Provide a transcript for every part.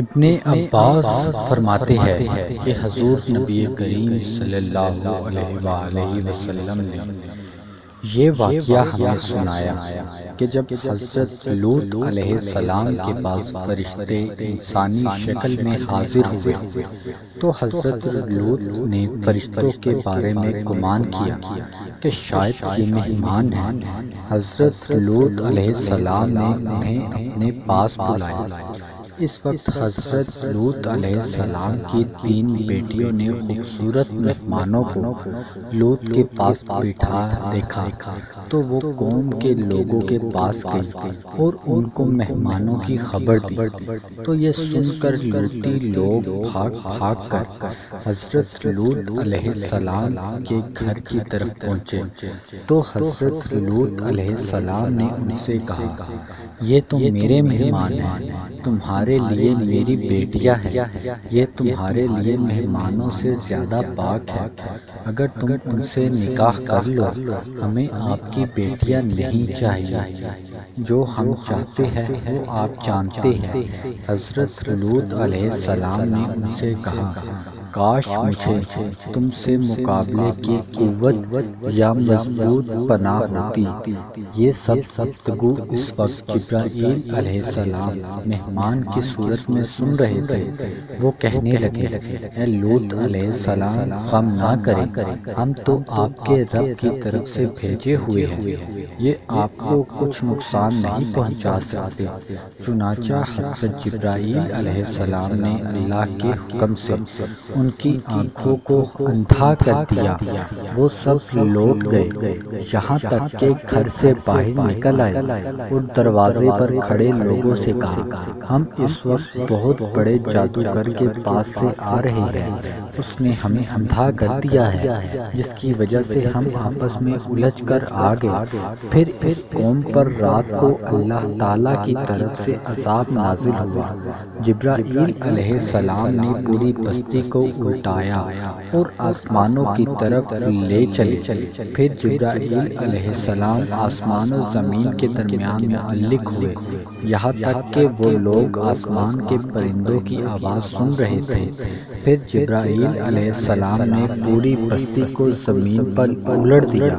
ابن عباس فرماتے ہیں کہ حضور نبی کریم صلی اللہ علیہ وآلہ وسلم نے یہ واقعہ ہمیں سنایا کہ جب حضرت لوط علیہ السلام کے پاس فرشتے انسانی شکل میں حاضر ہوئے تو حضرت لوط نے فرشتوں کے بارے میں گمان کیا کہ شاید یہ مہمان ہیں۔ حضرت لوط علیہ السلام نے انہیں اپنے پاس بلایا۔ اس وقت حضرت لوط علیہ السلام کی 3 بیٹیوں نے خوبصورت مہمانوں کو لوط کے پاس بیٹھا دیکھا تو وہ قوم کے لوگوں کے پاس گئی اور ان کو مہمانوں کی خبر دی۔ تو یہ سن کر لوطی لوگ بھاگ بھاگ کر حضرت لوط علیہ السلام کے گھر کی طرف پہنچے تو حضرت لوط علیہ السلام نے ان سے کہا، یہ تو میرے مہمان ہیں، تمہارے لیے میری بیٹیاں ہیں، یہ تمہارے لیے مہمانوں سے زیادہ پاک ہے، اگر تم ان سے نکاح کر لو ہمیں آپ کی بیٹیاں نہیں چاہیے، جو ہم چاہتے ہیں وہ آپ جانتے ہیں۔ حضرت لوط علیہ السلام نے ان سے کہا، کاش مجھے تم سے مقابلے کی قوت یا مضبوط پناہ ہوتی۔ یہ سب گفتگو اس وقت جبرائیل علیہ السلام مہمان کی صورت میں سن رہے تھے۔ وہ کہنے لگے، اے لوط علیہ السلام غم نہ کریں، ہم تو آپ کے رب کی طرف سے بھیجے ہوئے ہیں، یہ آپ کو کچھ نقصان نہیں پہنچا سکتے۔ چنانچہ حضرت جبرائیل علیہ السلام نے اللہ کے حکم سے ان کی آنکھوں کو اندھا کر دیا۔ وہ سب لوٹ گئے، یہاں تک کہ گھر سے باہر نکل آئے اور دروازے پر کھڑے لوگوں سے کہا، ہم اس وقت بہت بڑے جادوگر کے پاس سے آ رہے ہیں، اس نے ہمیں اندھا کر دیا ہے، جس کی وجہ سے ہم آپس میں الجھ کر آ گئے۔ پھر اس قوم پر رات کو اللہ تعالیٰ کی طرف سے عذاب نازل ہوا۔ جبرائیل علیہ السلام نے پوری بستی کو الٹایا اور آسمانوں کی طرف لے چلے۔ پھر جبرائیل علیہ السلام آسمان و زمین کے درمیان معلق ہوئے، یہاں تک کہ وہ لوگ آسمان کے پرندوں کی آواز سن رہے تھے۔ پھر جبرائیل علیہ السلام نے پوری بستی کو زمین پر الٹ دیا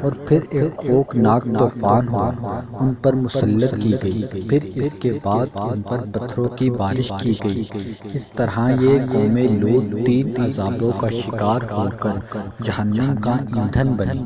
اور پھر ایک خوفناک طوفان ہوا، ان پر مسلط کی گئی۔ پھر اس کے بعد ان پر پتھروں کی بارش کی گئی۔ اس طرح یہ قوم لوط 3 عذابوں کا شکار ہو کر جہنم کا ایندھن بنی۔